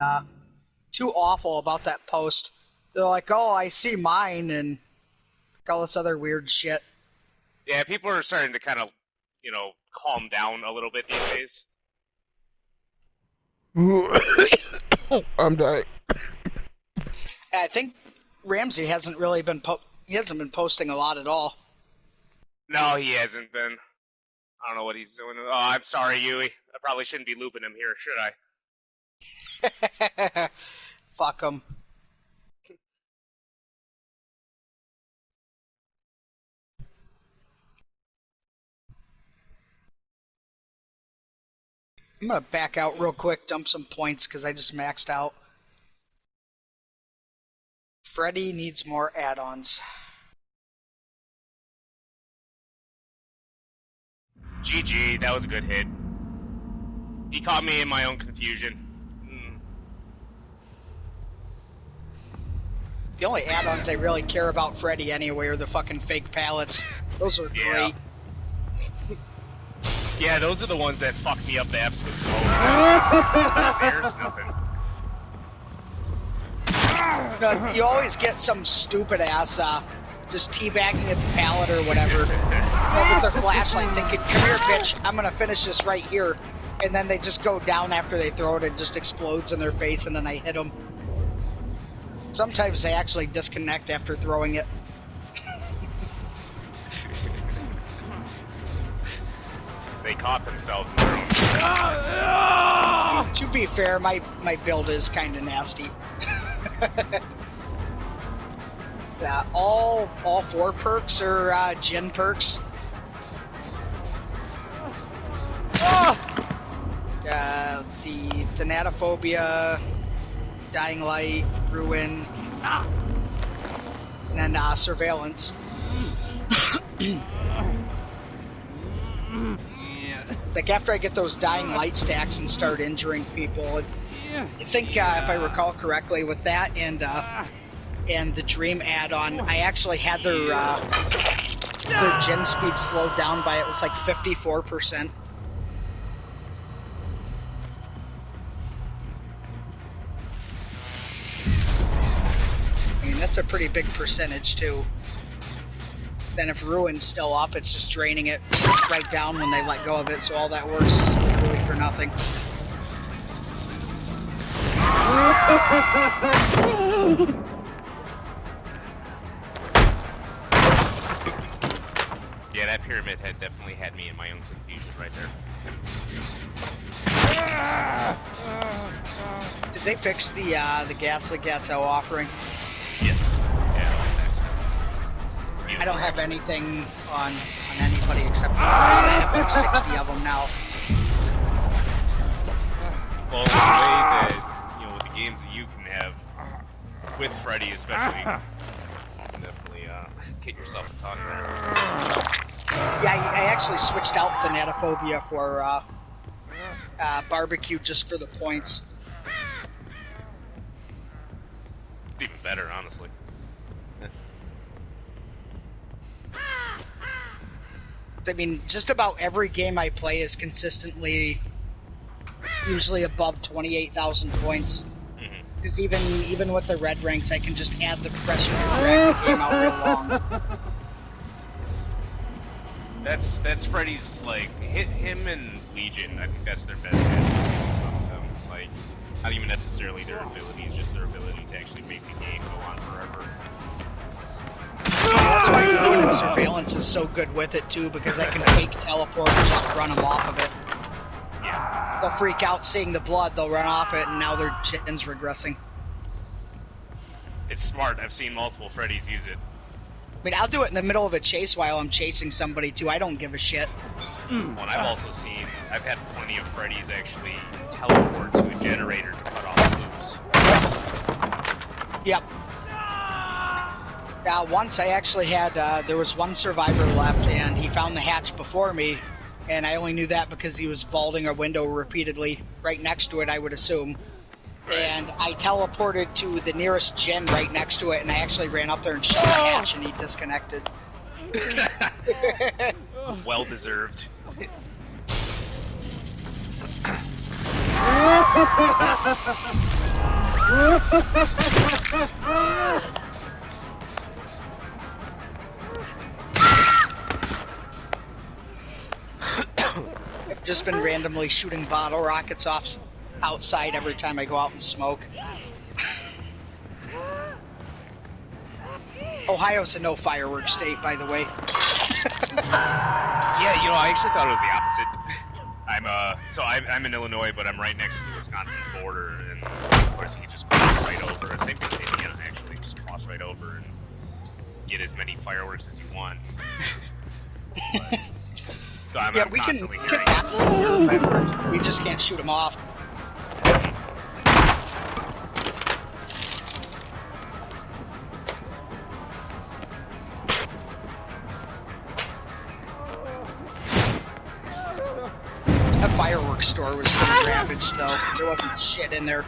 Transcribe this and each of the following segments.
uh, too awful about that post. They're like, "Oh, I see mine," and all this other weird shit. Yeah, people are starting to kind of, calm down a little bit these days. I'm dying. And I think Ramsey hasn't really been he hasn't been posting a lot at all. No, he hasn't been. I don't know what he's doing. Oh, I'm sorry, Yui. I probably shouldn't be looping him here, should I? Fuck him. I'm gonna back out real quick, dump some points because I just maxed out. Freddy needs more add-ons. GG, that was a good hit. He caught me in my own confusion. The only add-ons I really care about Freddy anyway are the fucking fake pallets. Those are great. Yeah, those are the ones that fuck me up the absolute most. Stairs, nothing. No, you always get some stupid ass just teabagging at the pallet or whatever. With their flashlight thinking, "Come here, bitch, I'm gonna finish this right here." And then they just go down after they throw it and just explodes in their face, and then I hit them. Sometimes they actually disconnect after throwing it. They caught themselves in their own. To be fair, my build is kind of nasty. Yeah, all 4 perks are Jin perks. Let's see, Thanatophobia, Dying Light, Ruin, and then Surveillance. Like after I get those Dying Light stacks and start injuring people, I think if I recall correctly, with that and the Dream add-on, I actually had their gen speed slowed down by, it was like 54%. I mean, that's a pretty big percentage too. Then if Ruin's still up, it's just draining it right down when they let go of it, so all that work's just literally for nothing. Yeah, that pyramid had definitely had me in my own confusion right there. Did they fix the Ghastly Gateau offering? Yes. Yeah, that was next. I don't have anything on anybody except for I have like 60 of them now. Well, the way that, with the games that you can have, with Freddy especially, you can definitely get yourself a ton there. Yeah, I actually switched out Thanatophobia for Barbecue just for the points. It's even better, honestly. I mean, just about every game I play is consistently usually above 28,000 points. Because even with the red ranks, I can just add the pressure to drag the game out real long. That's Freddy's, like, him and Legion, I think that's their best hit. Like, not even necessarily their abilities, just their ability to actually make the game go on forever. That's why Ruin and Surveillance is so good with it too, because I can fake teleport and just run them off of it. Yeah. They'll freak out seeing the blood, they'll run off it, and now their chin's regressing. It's smart. I've seen multiple Freddys use it. I mean, I'll do it in the middle of a chase while I'm chasing somebody too. I don't give a shit. Well, I've also seen, I've had plenty of Freddys actually teleport to a generator to cut off loops. Yep. Once I actually had, there was one survivor left, and he found the hatch before me, and I only knew that because he was vaulting a window repeatedly right next to it, I would assume. Right. And I teleported to the nearest gen right next to it, and I actually ran up there and shut the hatch, and he disconnected. Well deserved. I've just been randomly shooting bottle rockets off outside every time I go out and smoke. Ohio's a no fireworks state, by the way. Yeah, you know, I actually thought it was the opposite. I'm in Illinois, but I'm right next to the Wisconsin border, and of course you can just cross right over. Same thing with Indiana, actually, just cross right over and get as many fireworks as you want. So I'm Yeah, we can constantly get hearing. that fireworks. We just can't shoot them off. That fireworks store was pretty ravaged, though. There wasn't shit in there.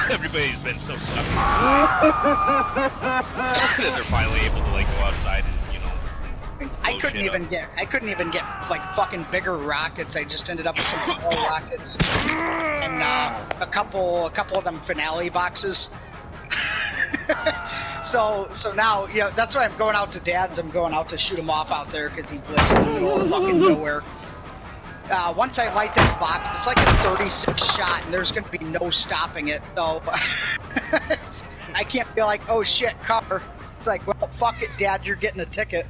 Everybody's been so stuck inside that they're finally able to like go outside and I blow couldn't shit even up. get like fucking bigger rockets. I just ended up with some small rockets and a couple of them finale boxes. So now, yeah, that's why I'm going out to Dad's. I'm going out to shoot him off out there because he lives in the middle of fucking nowhere. Once I light that box, it's like a 36 shot, and there's gonna be no stopping it. So I can't be like, oh shit, cover. It's like, well, fuck it, Dad, you're getting a ticket.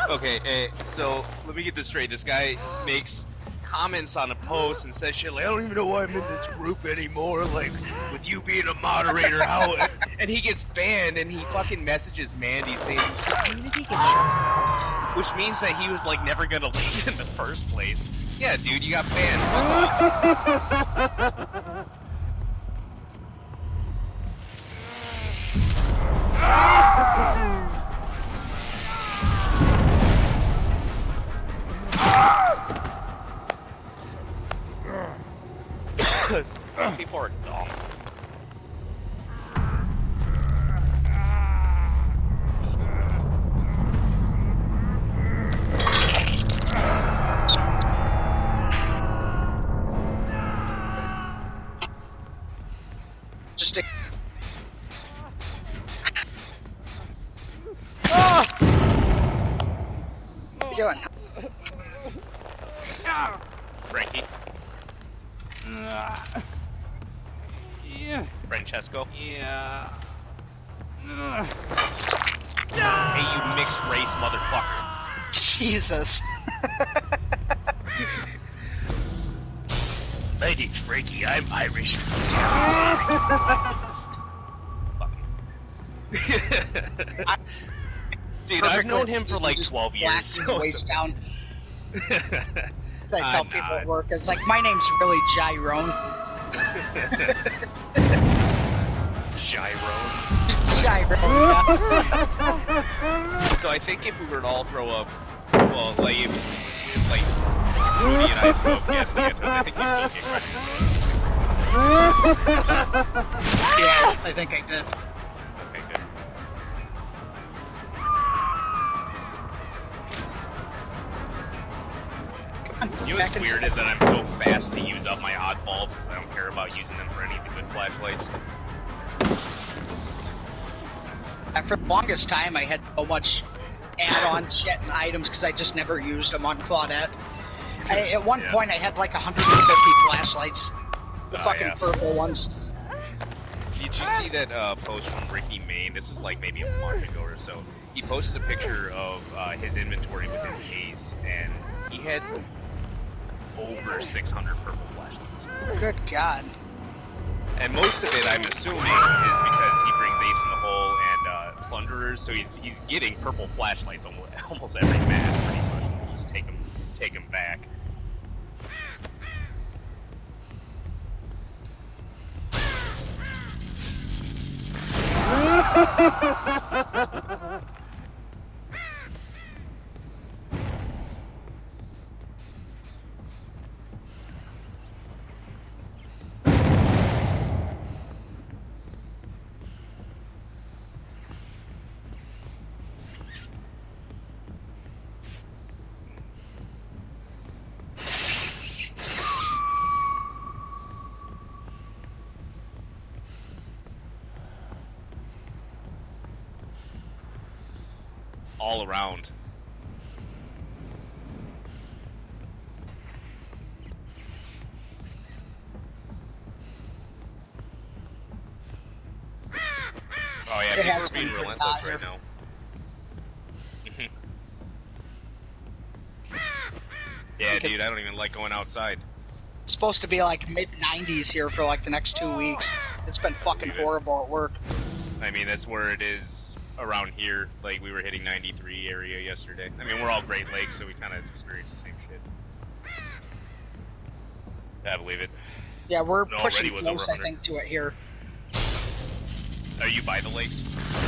Okay, so let me get this straight. This guy makes comments on a post and says shit like, I don't even know why I'm in this group anymore, like, with you being a moderator, how... And he gets banned, and he fucking messages Mandy saying, community can shut, which means that he was, like, never gonna leave in the first place. Yeah, dude, you got banned. Fuck off. People are dumb. Just a... What are you doing? Frankie? Yeah. Francesco? Yeah. Hey, you mixed race motherfucker. Jesus. My name's Frankie, I'm Irish. Dude, I've known him for like 12 years. Blasting the waist down. As I tell people not. at work, it's like, my name's really Gyrone. Gyro. Gyrone, yeah. So I think if we were to all throw up, well, like, if like, Rudy and I throw up guest answers, I think we still get questions. Yeah, I think I did. Okay, good. You know what's weird is that I'm so fast to use up my odd bulbs because I don't care about using them for any of the good flashlights. For the longest time, I had so much add-on shit and items because I just never used them on Claudette. At one point, I had like 150 flashlights. The fucking purple ones. Did you see that post from Ricky Main? This is like maybe a month ago or so. He posted a picture of his inventory with his case, and he had over 600 purple flashlights. Good God. And most of it, I'm assuming, is because he brings Ace in the Hole and Plunderers, so he's getting purple flashlights almost every match, pretty much. We'll just take him back. all around. Oh yeah, It people has are being been relentless pretty right now. Yeah, dude, I don't even like going outside. It's supposed to be like mid-90s here for like the next 2 weeks. It's been fucking horrible at work. I mean, that's where it is around here. Like, we were hitting 93 area yesterday. I mean, we're all Great Lakes, so we kind of experience the same shit. I believe it. Yeah, we're It pushing already was close, over I think, to it here. Are you by the lakes?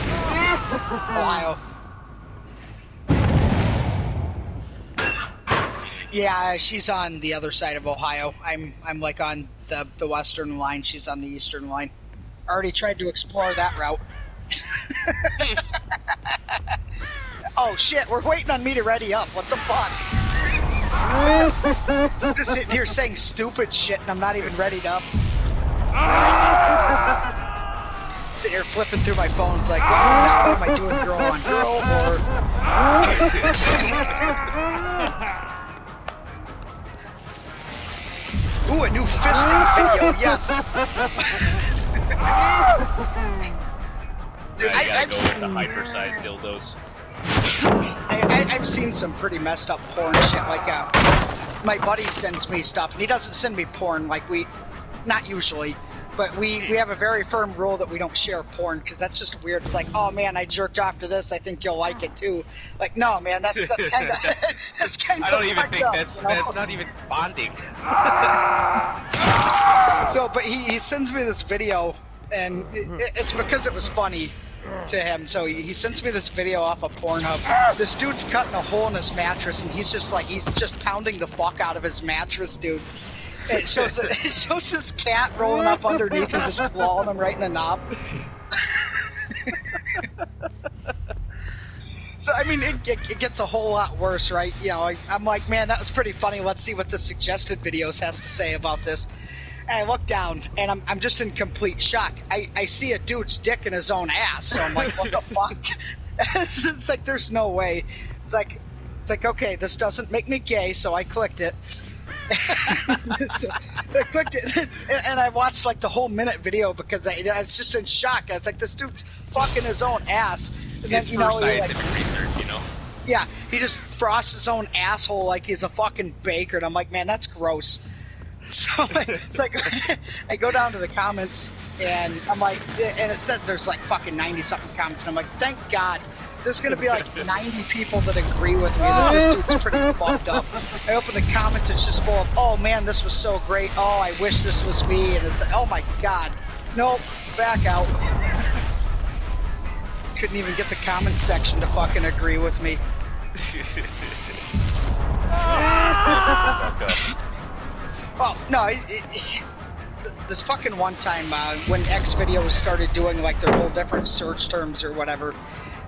Ohio. Yeah, she's on the other side of Ohio. I'm like on the western line. She's on the eastern line. Already tried to explore that route. Oh shit, we're waiting on me to ready up. What the fuck? I'm just sitting here saying stupid shit and I'm not even readied up. Sitting here flipping through my phones like, what am I doing, girl on girl or... Ooh, a new fisting video, yes. Dude, I've I've go with seen... the hyper-sized dildos. I've seen some pretty messed up porn shit. Like, my buddy sends me stuff, and he doesn't send me porn. Like, not usually, but we have a very firm rule that we don't share porn because that's just weird. It's like, oh man, I jerked off to this. I think you'll like it too. Like, no, man, that's kind of that's kind of. I don't even think up, that's you know? that's not even bonding. So, but he sends me this video, and it's because it was funny to him. So he sends me this video off of Pornhub. This dude's cutting a hole in his mattress, and he's just pounding the fuck out of his mattress, dude. And it shows this cat rolling up underneath and just clawing him right in the knob. So I mean, it gets a whole lot worse, right? You know, I'm like, man, that was pretty funny. Let's see what the suggested videos has to say about this. And I look down, and I'm just in complete shock. I see a dude's dick in his own ass, so I'm like, what the fuck? It's like, there's no way. It's like, okay, this doesn't make me gay, so I clicked it. So I clicked it, and I watched like the whole minute video because I was just in shock. I was like, this dude's fucking his own ass. And then, It's you for know, scientific research, you know? yeah, he just frosts his own asshole like he's a fucking baker, and I'm like, man, that's gross. So it's like, I go down to the comments, and I'm like, and it says there's like fucking 90-something comments, and I'm like, thank God. There's gonna be like 90 people that agree with me that this dude's pretty fucked up. I open the comments, it's just full of, oh man, this was so great. Oh, I wish this was me. And it's like, oh my God. Nope, back out. Couldn't even get the comments section to fucking agree with me. Oh, no, this fucking one time when X videos started doing like their whole different search terms or whatever,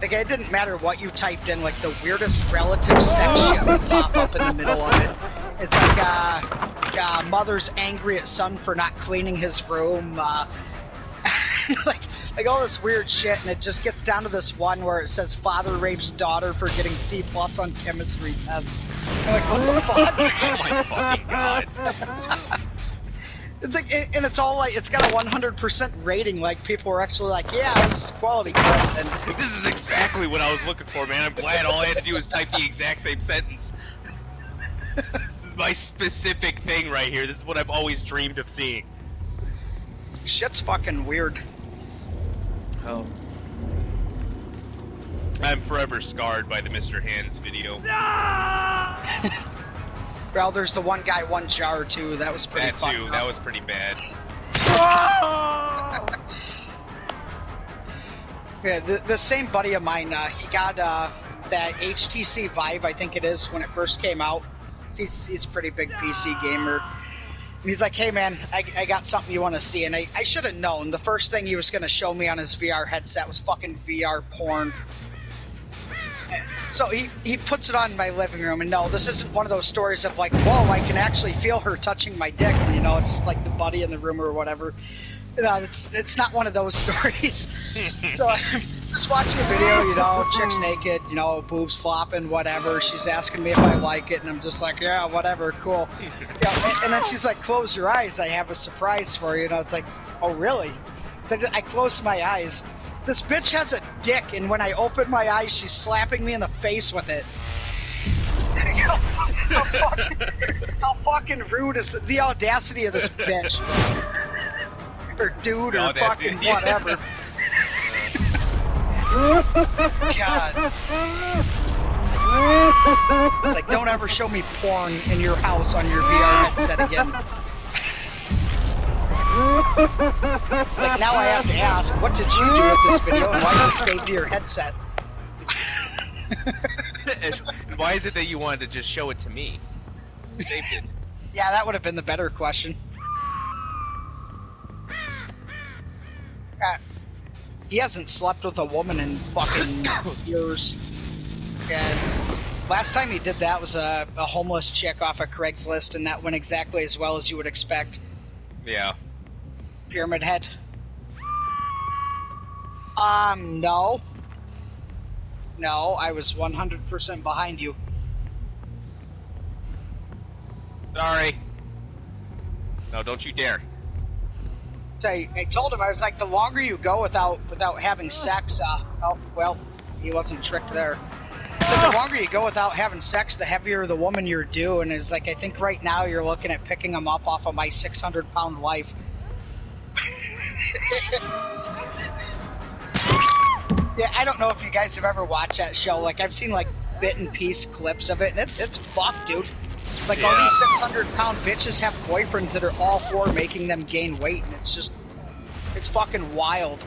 like it didn't matter what you typed in, like the weirdest relative sex shit would pop up in the middle of it. It's like, mother's angry at son for not cleaning his room, like all this weird shit, and it just gets down to this one where it says father rapes daughter for getting C+ on chemistry test. I'm like, what the fuck? Oh my fucking God. It's like, and it's all like, it's got a 100% rating. Like people are actually like, yeah, this is quality content. This is exactly what I was looking for, man. I'm glad all I had to do was type the exact same sentence. This is my specific thing right here. This is what I've always dreamed of seeing. Shit's fucking weird. Oh. I'm forever scarred by the Mr. Hands video. Well, there's the one guy, one jar too. That was pretty That fucked too. up. That was pretty bad. Yeah, the same buddy of mine, he got that HTC Vive, I think it is, when it first came out. He's a pretty big PC gamer. And he's like, hey man, I got something you want to see. And I should have known. The first thing he was going to show me on his VR headset was fucking VR porn. So he puts it on in my living room, and no, this isn't one of those stories of like, whoa, I can actually feel her touching my dick, and you know, it's just like the buddy in the room or whatever. You know, it's not one of those stories. So Just watching a video, you know, chick's naked, you know, boobs flopping, whatever. She's asking me if I like it, and I'm just like, yeah, whatever, cool. And then she's like, close your eyes, I have a surprise for you. And I was like, oh, really? So I closed my eyes. This bitch has a dick, and when I open my eyes, she's slapping me in the face with it. How fucking rude is the audacity of this bitch? Or dude, or fucking whatever. God. It's like, don't ever show me porn in your house on your VR headset again. It's like, now I have to ask, what did you do with this video, and why is it saved to your headset? And why is it that you wanted to just show it to me? You saved it. Yeah, that would have been the better question. He hasn't slept with a woman in fucking years. And last time he did that was a homeless chick off of Craigslist, and that went exactly as well as you would expect. Yeah. Pyramid Head. No. No, I was 100% behind you. Sorry. No, don't you dare. I told him, I was like, the longer you go without having sex, oh, well, he wasn't tricked there. So the longer you go without having sex, the heavier the woman you're due, and it's like, I think right now you're looking at picking him up off of my 600-pound wife. Yeah, I don't know if you guys have ever watched that show. Like, I've seen, like, bit and piece clips of it, and it's fucked, dude. Like, all these 600-pound bitches have boyfriends that are all for making them gain weight, and it's fucking wild.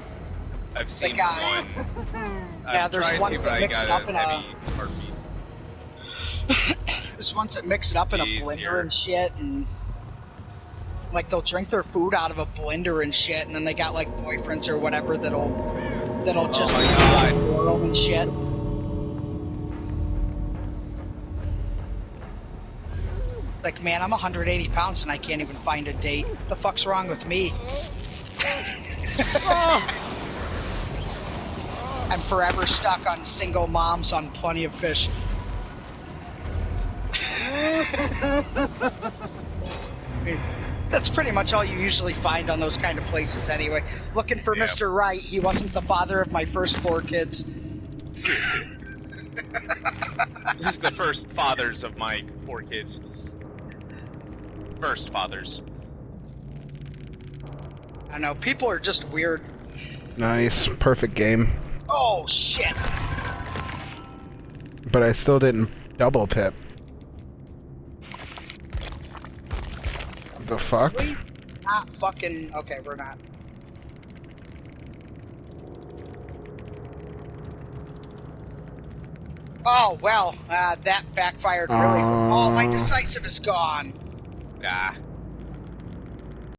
I've seen Like, one. yeah, there's ones that mix it up in a... heartbeat. There's ones that mix it up in a blender Easier. and shit, and... Like, they'll drink their food out of a blender and shit, and then they got, like, boyfriends or whatever that'll just Oh my do God. that for them and shit. Like, man, I'm 180 pounds and I can't even find a date. What the fuck's wrong with me? I'm forever stuck on single moms on Plenty of Fish. That's pretty much all you usually find on those kind of places anyway. Looking for Yeah. Mr. Right, he wasn't the father of my first 4 kids. This is the first fathers of my 4 kids. First fathers. I know, people are just weird. Nice. Perfect game. Oh, shit! But I still didn't double pip. The fuck? We not fucking... Okay, we're not. Oh, well, that backfired really... Oh, my decisive is gone. Ah.